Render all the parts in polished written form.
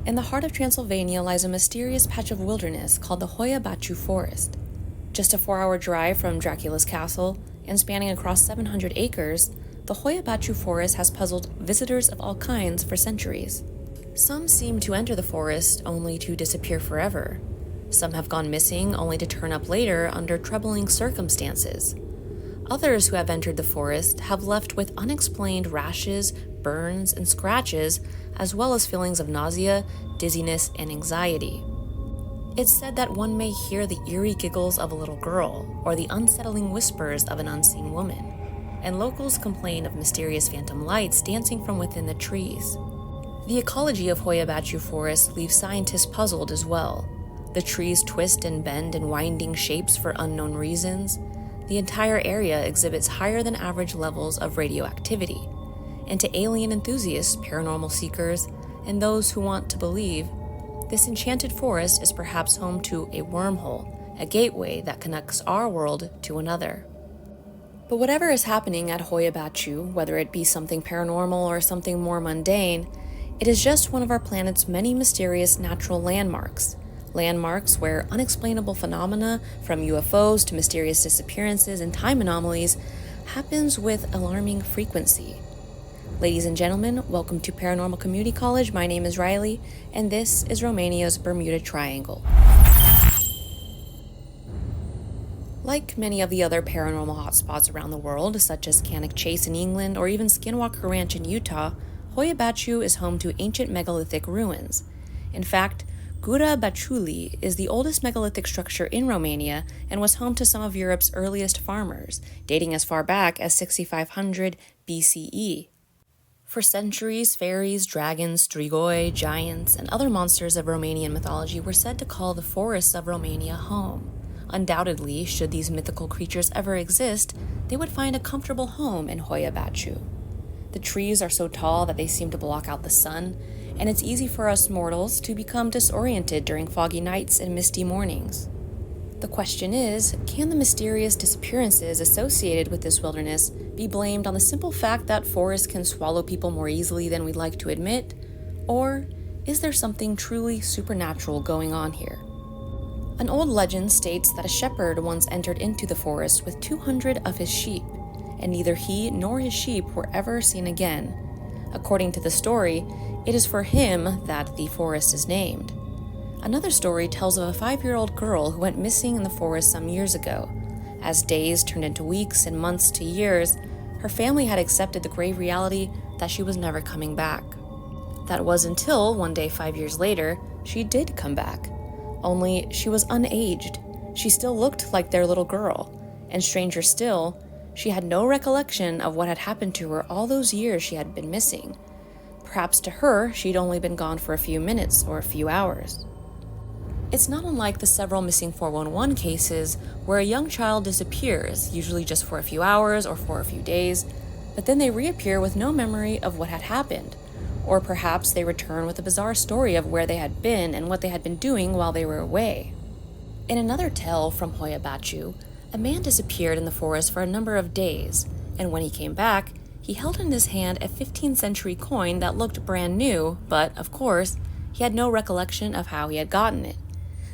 In the heart of Transylvania lies a mysterious patch of wilderness called the Hoia Baciu Forest. Just a 4-hour drive from Dracula's castle, and spanning across 700 acres, the Hoia Baciu Forest has puzzled visitors of all kinds for centuries. Some seem to enter the forest only to disappear forever. Some have gone missing only to turn up later under troubling circumstances. Others who have entered the forest have left with unexplained rashes, burns, and scratches, as well as feelings of nausea, dizziness, and anxiety. It's said that one may hear the eerie giggles of a little girl or the unsettling whispers of an unseen woman, and locals complain of mysterious phantom lights dancing from within the trees. The ecology of Hoia Baciu Forest leaves scientists puzzled as well. The trees twist and bend in winding shapes for unknown reasons. The entire area exhibits higher than average levels of radioactivity. And to alien enthusiasts, paranormal seekers, and those who want to believe, this enchanted forest is perhaps home to a wormhole, a gateway that connects our world to another. But whatever is happening at Hoia Baciu, whether it be something paranormal or something more mundane, it is just one of our planet's many mysterious natural landmarks. Landmarks where unexplainable phenomena, from UFOs to mysterious disappearances and time anomalies, happens with alarming frequency. Ladies and gentlemen, welcome to Paranormal Community College. My name is Riley, and this is Romania's Bermuda Triangle. Like many of the other paranormal hotspots around the world, such as Cannock Chase in England or even Skinwalker Ranch in Utah, Hoia Baciu is home to ancient megalithic ruins. In fact, Gura Baciului is the oldest megalithic structure in Romania and was home to some of Europe's earliest farmers, dating as far back as 6500 BCE. For centuries, fairies, dragons, strigoi, giants, and other monsters of Romanian mythology were said to call the forests of Romania home. Undoubtedly, should these mythical creatures ever exist, they would find a comfortable home in Hoia Baciu. The trees are so tall that they seem to block out the sun, and it's easy for us mortals to become disoriented during foggy nights and misty mornings. The question is, can the mysterious disappearances associated with this wilderness be blamed on the simple fact that forests can swallow people more easily than we'd like to admit? Or is there something truly supernatural going on here? An old legend states that a shepherd once entered into the forest with 200 of his sheep, and neither he nor his sheep were ever seen again. According to the story, it is for him that the forest is named. Another story tells of a 5-year-old girl who went missing in the forest some years ago. As days turned into weeks and months to years, her family had accepted the grave reality that she was never coming back. That was until one day 5 years later, she did come back. Only she was unaged. She still looked like their little girl. And stranger still, she had no recollection of what had happened to her all those years she had been missing. Perhaps to her, she'd only been gone for a few minutes or a few hours. It's not unlike the several missing 411 cases where a young child disappears, usually just for a few hours or for a few days, but then they reappear with no memory of what had happened. Or perhaps they return with a bizarre story of where they had been and what they had been doing while they were away. In another tale from Hoia Baciu, a man disappeared in the forest for a number of days, and when he came back, he held in his hand a 15th century coin that looked brand new, but, of course, he had no recollection of how he had gotten it.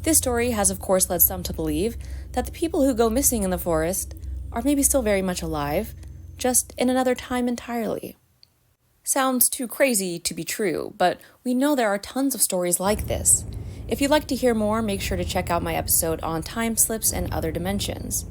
This story has, of course, led some to believe that the people who go missing in the forest are maybe still very much alive, just in another time entirely. Sounds too crazy to be true, but we know there are tons of stories like this. If you'd like to hear more, make sure to check out my episode on time slips and other dimensions.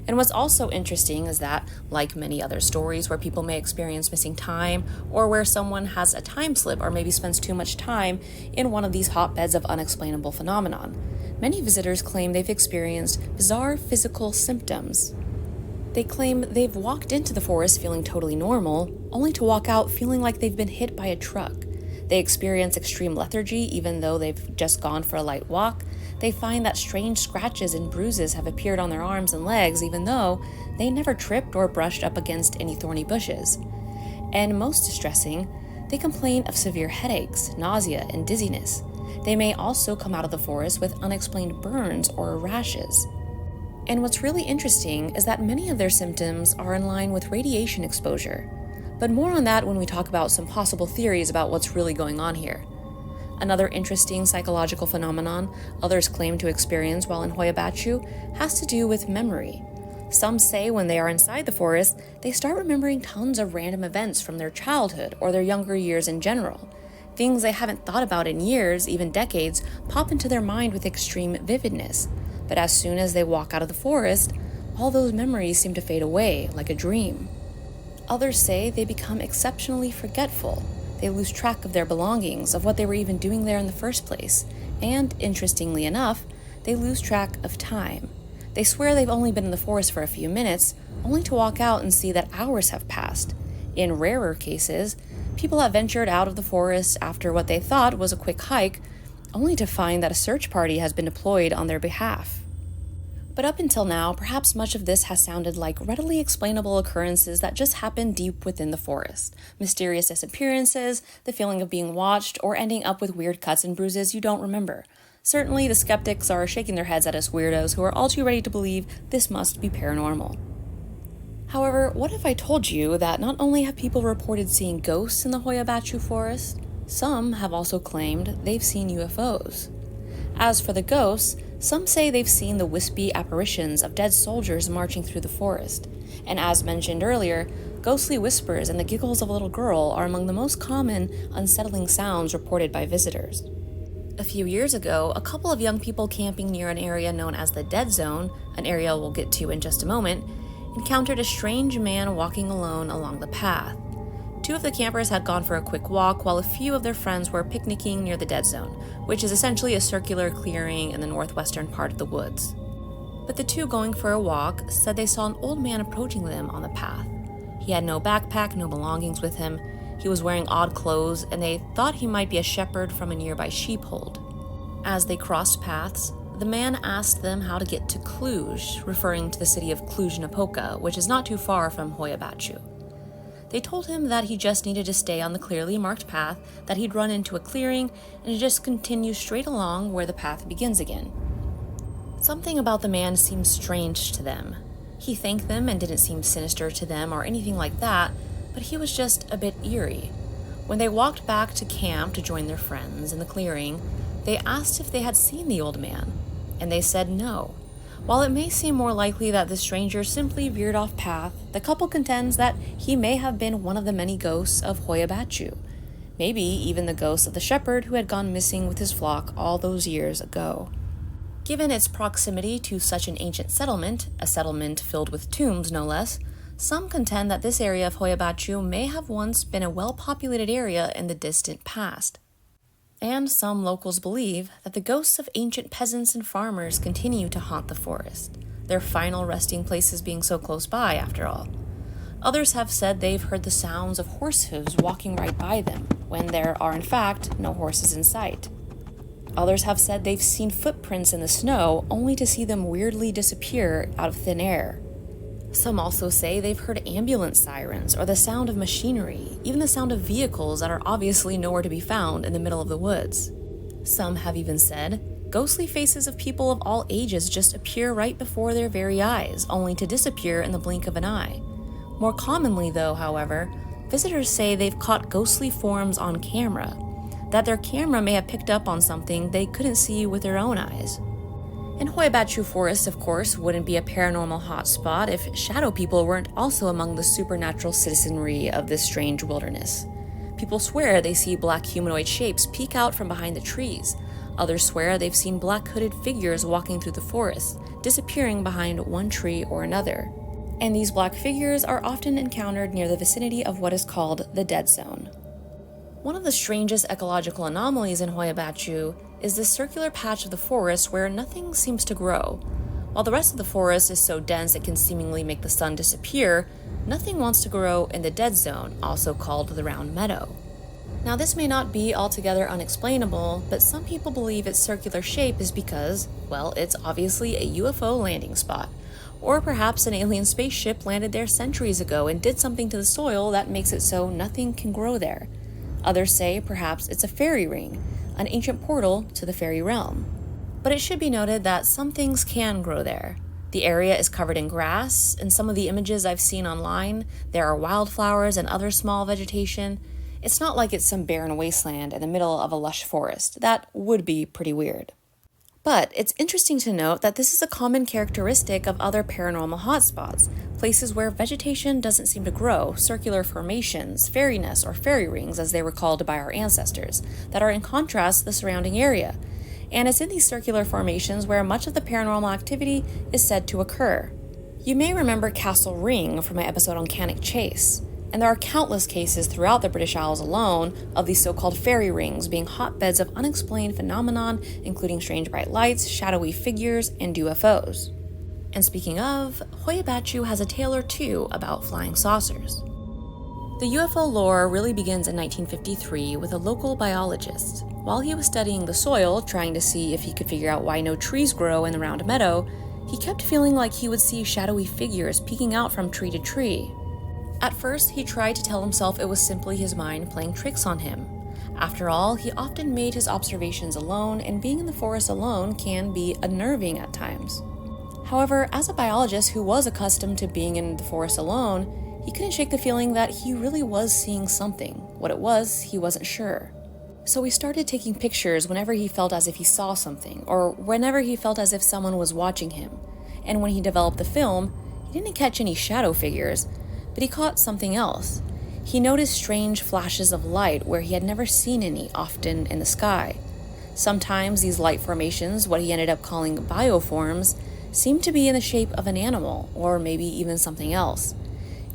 And what's also interesting is that, like many other stories where people may experience missing time, or where someone has a time slip or maybe spends too much time in one of these hotbeds of unexplainable phenomenon, many visitors claim they've experienced bizarre physical symptoms. They claim they've walked into the forest feeling totally normal, only to walk out feeling like they've been hit by a truck. They experience extreme lethargy even though they've just gone for a light walk. They find that strange scratches and bruises have appeared on their arms and legs even though they never tripped or brushed up against any thorny bushes. And most distressing, they complain of severe headaches, nausea, and dizziness. They may also come out of the forest with unexplained burns or rashes. And what's really interesting is that many of their symptoms are in line with radiation exposure. But more on that when we talk about some possible theories about what's really going on here. Another interesting psychological phenomenon others claim to experience while in Hoia Baciu has to do with memory. Some say when they are inside the forest, they start remembering tons of random events from their childhood or their younger years in general. Things they haven't thought about in years, even decades, pop into their mind with extreme vividness. But as soon as they walk out of the forest, all those memories seem to fade away like a dream. Others say they become exceptionally forgetful. They lose track of their belongings, of what they were even doing there in the first place. And, interestingly enough, they lose track of time. They swear they've only been in the forest for a few minutes, only to walk out and see that hours have passed. In rarer cases, people have ventured out of the forest after what they thought was a quick hike, only to find that a search party has been deployed on their behalf. But up until now, perhaps much of this has sounded like readily explainable occurrences that just happen deep within the forest. Mysterious disappearances, the feeling of being watched, or ending up with weird cuts and bruises you don't remember. Certainly, the skeptics are shaking their heads at us weirdos who are all too ready to believe this must be paranormal. However, what if I told you that not only have people reported seeing ghosts in the Hoia Baciu Forest, some have also claimed they've seen UFOs. As for the ghosts, some say they've seen the wispy apparitions of dead soldiers marching through the forest. And as mentioned earlier, ghostly whispers and the giggles of a little girl are among the most common unsettling sounds reported by visitors. A few years ago, a couple of young people camping near an area known as the Dead Zone, an area we'll get to in just a moment, encountered a strange man walking alone along the path. Two of the campers had gone for a quick walk while a few of their friends were picnicking near the Dead Zone, which is essentially a circular clearing in the northwestern part of the woods. But the two going for a walk said they saw an old man approaching them on the path. He had no backpack, no belongings with him. He was wearing odd clothes, and they thought he might be a shepherd from a nearby sheepfold. As they crossed paths, the man asked them how to get to Cluj, referring to the city of Cluj-Napoca, which is not too far from Hoia Baciu. They told him that he just needed to stay on the clearly marked path, that he'd run into a clearing, and to just continue straight along where the path begins again. Something about the man seemed strange to them. He thanked them and didn't seem sinister to them or anything like that, but he was just a bit eerie. When they walked back to camp to join their friends in the clearing, they asked if they had seen the old man, and they said no. While it may seem more likely that the stranger simply veered off path, the couple contends that he may have been one of the many ghosts of Hoia Baciu, maybe even the ghost of the shepherd who had gone missing with his flock all those years ago. Given its proximity to such an ancient settlement, a settlement filled with tombs no less, some contend that this area of Hoia Baciu may have once been a well-populated area in the distant past. And some locals believe that the ghosts of ancient peasants and farmers continue to haunt the forest, their final resting places being so close by, after all. Others have said they've heard the sounds of horse hooves walking right by them, when there are in fact no horses in sight. Others have said they've seen footprints in the snow, only to see them weirdly disappear out of thin air. Some also say they've heard ambulance sirens or the sound of machinery, even the sound of vehicles that are obviously nowhere to be found in the middle of the woods. Some have even said ghostly faces of people of all ages just appear right before their very eyes, only to disappear in the blink of an eye. More commonly though, however, visitors say they've caught ghostly forms on camera, that their camera may have picked up on something they couldn't see with their own eyes. And Hoia Baciu Forest, of course, wouldn't be a paranormal hotspot if shadow people weren't also among the supernatural citizenry of this strange wilderness. People swear they see black humanoid shapes peek out from behind the trees. Others swear they've seen black hooded figures walking through the forest, disappearing behind one tree or another. And these black figures are often encountered near the vicinity of what is called the Dead Zone. One of the strangest ecological anomalies in Hoia Baciu is this circular patch of the forest where nothing seems to grow. While the rest of the forest is so dense it can seemingly make the sun disappear, nothing wants to grow in the Dead Zone, also called the Round Meadow. Now this may not be altogether unexplainable, but some people believe its circular shape is because, well, it's obviously a UFO landing spot. Or perhaps an alien spaceship landed there centuries ago and did something to the soil that makes it so nothing can grow there. Others say perhaps it's a fairy ring, an ancient portal to the fairy realm. But it should be noted that some things can grow there. The area is covered in grass. In some of the images I've seen online, there are wildflowers and other small vegetation. It's not like it's some barren wasteland in the middle of a lush forest. That would be pretty weird. But it's interesting to note that this is a common characteristic of other paranormal hotspots, places where vegetation doesn't seem to grow, circular formations, fairy nests, or fairy rings as they were called by our ancestors, that are in contrast to the surrounding area. And it's in these circular formations where much of the paranormal activity is said to occur. You may remember Castle Ring from my episode on Cannock Chase. And there are countless cases throughout the British Isles alone of these so-called fairy rings being hotbeds of unexplained phenomenon, including strange bright lights, shadowy figures, and UFOs. And speaking of, Hoia Baciu has a tale or two about flying saucers. The UFO lore really begins in 1953 with a local biologist. While he was studying the soil, trying to see if he could figure out why no trees grow in the round meadow, he kept feeling like he would see shadowy figures peeking out from tree to tree. At first, he tried to tell himself it was simply his mind playing tricks on him. After all, he often made his observations alone, and being in the forest alone can be unnerving at times. However, as a biologist who was accustomed to being in the forest alone, he couldn't shake the feeling that he really was seeing something. What it was, he wasn't sure. So he started taking pictures whenever he felt as if he saw something, or whenever he felt as if someone was watching him. And when he developed the film, he didn't catch any shadow figures, but he caught something else. He noticed strange flashes of light where he had never seen any, often in the sky. Sometimes these light formations, what he ended up calling bioforms, seemed to be in the shape of an animal, or maybe even something else.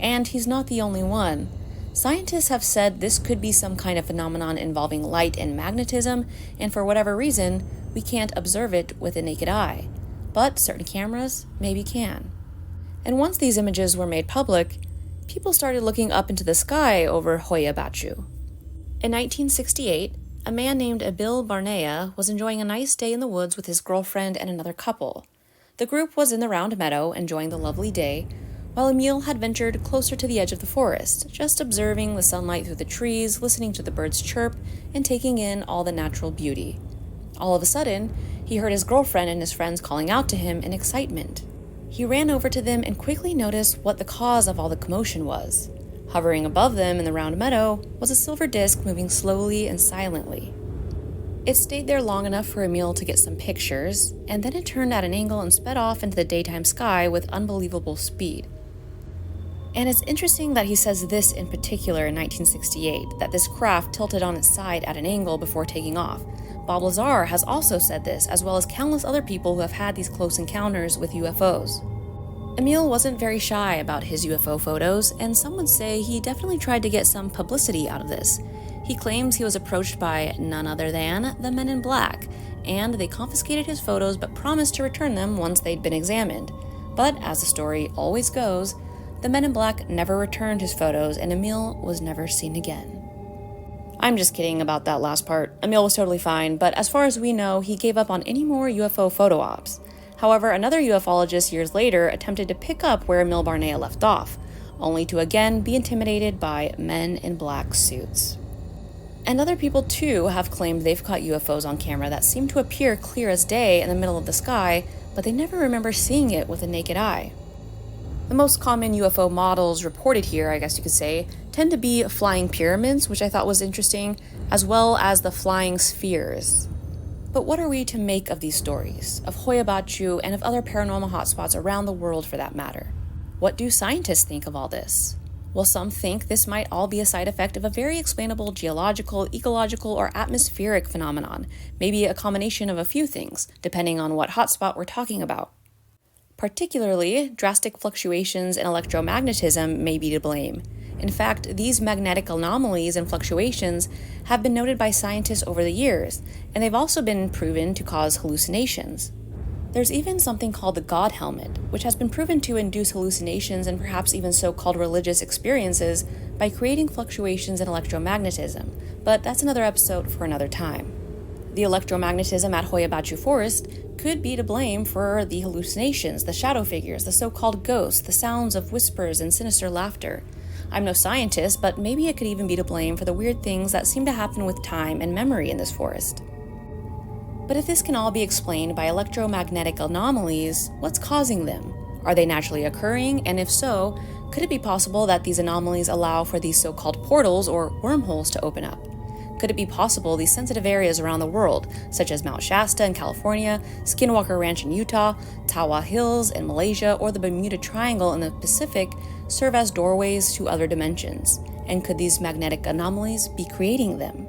And he's not the only one. Scientists have said this could be some kind of phenomenon involving light and magnetism, and for whatever reason, we can't observe it with the naked eye. But certain cameras maybe can. And once these images were made public, people started looking up into the sky over Hoia Baciu. In 1968, a man named Emil Barnea was enjoying a nice day in the woods with his girlfriend and another couple. The group was in the round meadow, enjoying the lovely day, while Emil had ventured closer to the edge of the forest, just observing the sunlight through the trees, listening to the birds chirp, and taking in all the natural beauty. All of a sudden, he heard his girlfriend and his friends calling out to him in excitement. He ran over to them and quickly noticed what the cause of all the commotion was. Hovering above them in the round meadow was a silver disc moving slowly and silently. It stayed there long enough for Emil to get some pictures, and then it turned at an angle and sped off into the daytime sky with unbelievable speed. And it's interesting that he says this in particular in 1968, that this craft tilted on its side at an angle before taking off. Bob Lazar has also said this, as well as countless other people who have had these close encounters with UFOs. Emil wasn't very shy about his UFO photos, and some would say he definitely tried to get some publicity out of this. He claims he was approached by none other than the Men in Black, and they confiscated his photos but promised to return them once they'd been examined. But as the story always goes, the Men in Black never returned his photos, and Emil was never seen again. I'm just kidding about that last part. Emil was totally fine, but as far as we know, he gave up on any more UFO photo ops. However, another ufologist years later attempted to pick up where Emil Barnea left off, only to again be intimidated by men in black suits. And other people too have claimed they've caught UFOs on camera that seem to appear clear as day in the middle of the sky, but they never remember seeing it with the naked eye. The most common UFO models reported here, I guess you could say, tend to be flying pyramids, which I thought was interesting, as well as the flying spheres. But what are we to make of these stories, of Hoia Baciu and of other paranormal hotspots around the world for that matter? What do scientists think of all this? Well, some think this might all be a side effect of a very explainable geological, ecological, or atmospheric phenomenon, maybe a combination of a few things, depending on what hotspot we're talking about. Particularly, drastic fluctuations in electromagnetism may be to blame. In fact, these magnetic anomalies and fluctuations have been noted by scientists over the years, and they've also been proven to cause hallucinations. There's even something called the God helmet, which has been proven to induce hallucinations and perhaps even so-called religious experiences by creating fluctuations in electromagnetism, but that's another episode for another time. The electromagnetism at Hoia Baciu Forest could be to blame for the hallucinations, the shadow figures, the so-called ghosts, the sounds of whispers and sinister laughter. I'm no scientist, but maybe it could even be to blame for the weird things that seem to happen with time and memory in this forest. But if this can all be explained by electromagnetic anomalies, what's causing them? Are they naturally occurring? And if so, Could it be possible that these anomalies allow for these so-called portals or wormholes to open up? Could it be possible these sensitive areas around the world, such as Mount Shasta in California, Skinwalker Ranch in Utah, Tawa Hills in Malaysia, or the Bermuda Triangle in the Pacific, serve as doorways to other dimensions? And could these magnetic anomalies be creating them?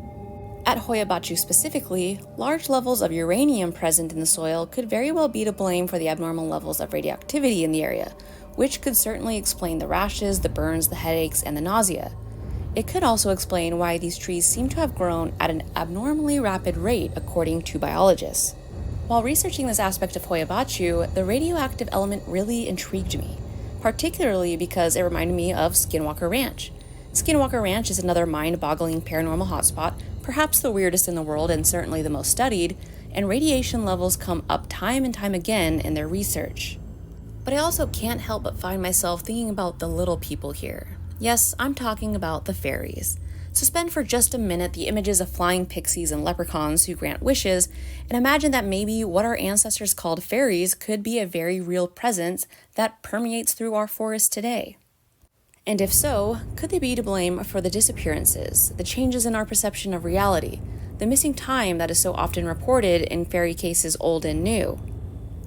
At Hoia Baciu specifically, large levels of uranium present in the soil could very well be to blame for the abnormal levels of radioactivity in the area, which could certainly explain the rashes, the burns, the headaches, and the nausea. It could also explain why these trees seem to have grown at an abnormally rapid rate, according to biologists. While researching this aspect of Hoia Baciu, the radioactive element really intrigued me, particularly because it reminded me of Skinwalker Ranch. Skinwalker Ranch is another mind-boggling paranormal hotspot, perhaps the weirdest in the world and certainly the most studied, and radiation levels come up time and time again in their research. But I also can't help but find myself thinking about the little people here. Yes, I'm talking about the fairies. Suspend for just a minute the images of flying pixies and leprechauns who grant wishes, and imagine that maybe what our ancestors called fairies could be a very real presence that permeates through our forest today. And if so, could they be to blame for the disappearances, the changes in our perception of reality, the missing time that is so often reported in fairy cases old and new?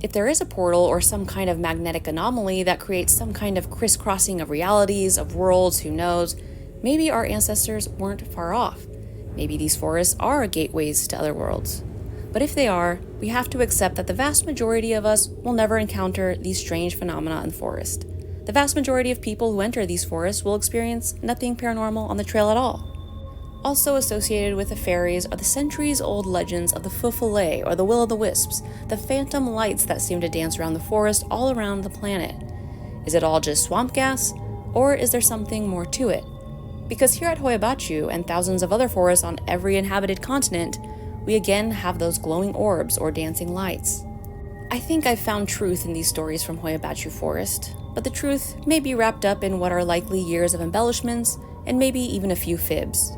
If there is a portal or some kind of magnetic anomaly that creates some kind of crisscrossing of realities, of worlds, who knows, maybe our ancestors weren't far off. Maybe these forests are gateways to other worlds. But if they are, we have to accept that the vast majority of us will never encounter these strange phenomena in the forest. The vast majority of people who enter these forests will experience nothing paranormal on the trail at all. Also associated with the fairies are the centuries-old legends of the Fufule or the Will-o'-the-Wisps, the phantom lights that seem to dance around the forest all around the planet. Is it all just swamp gas, or is there something more to it? Because here at Hoia Baciu and thousands of other forests on every inhabited continent, we again have those glowing orbs or dancing lights. I think I've found truth in these stories from Hoia Baciu Forest, but the truth may be wrapped up in what are likely years of embellishments and maybe even a few fibs.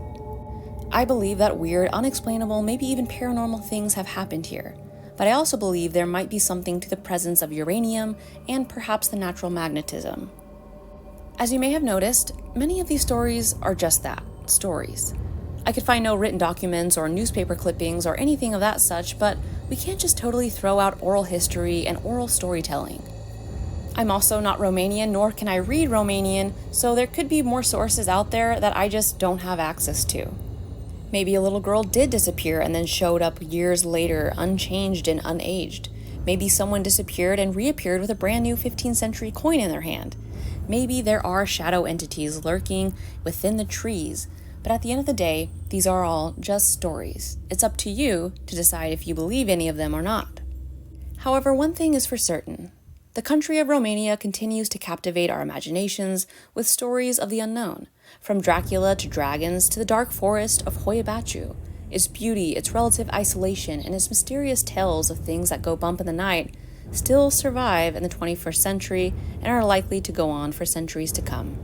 I believe that weird, unexplainable, maybe even paranormal things have happened here, but I also believe there might be something to the presence of uranium and perhaps the natural magnetism. As you may have noticed, many of these stories are just that, stories. I could find no written documents or newspaper clippings or anything of that such, but we can't just totally throw out oral history and oral storytelling. I'm also not Romanian, nor can I read Romanian, so there could be more sources out there that I just don't have access to. Maybe a little girl did disappear and then showed up years later, unchanged and unaged. Maybe someone disappeared and reappeared with a brand new 15th century coin in their hand. Maybe there are shadow entities lurking within the trees, but at the end of the day, these are all just stories. It's up to you to decide if you believe any of them or not. However, one thing is for certain. The country of Romania continues to captivate our imaginations with stories of the unknown, from Dracula to dragons to the dark forest of Hoia Baciu. Its beauty, its relative isolation, and its mysterious tales of things that go bump in the night still survive in the 21st century and are likely to go on for centuries to come.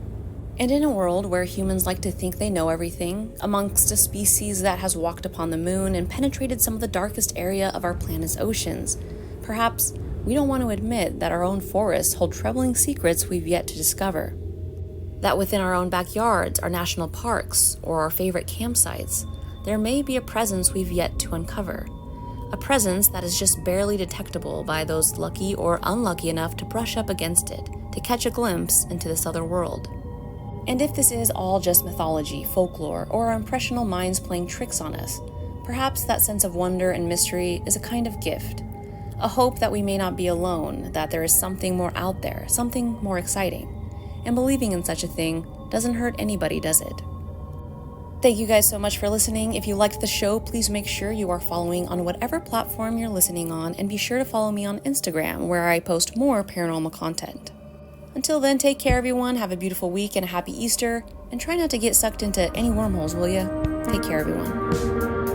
And in a world where humans like to think they know everything, amongst a species that has walked upon the moon and penetrated some of the darkest area of our planet's oceans, perhaps we don't want to admit that our own forests hold troubling secrets we've yet to discover. That within our own backyards, our national parks, or our favorite campsites, there may be a presence we've yet to uncover. A presence that is just barely detectable by those lucky or unlucky enough to brush up against it, to catch a glimpse into this other world. And if this is all just mythology, folklore, or our impressional minds playing tricks on us, perhaps that sense of wonder and mystery is a kind of gift. A hope that we may not be alone, that there is something more out there, something more exciting. And believing in such a thing doesn't hurt anybody, does it? Thank you guys so much for listening. If you liked the show, please make sure you are following on whatever platform you're listening on, and be sure to follow me on Instagram, where I post more paranormal content. Until then, take care everyone, have a beautiful week and a happy Easter, and try not to get sucked into any wormholes, will ya? Take care everyone.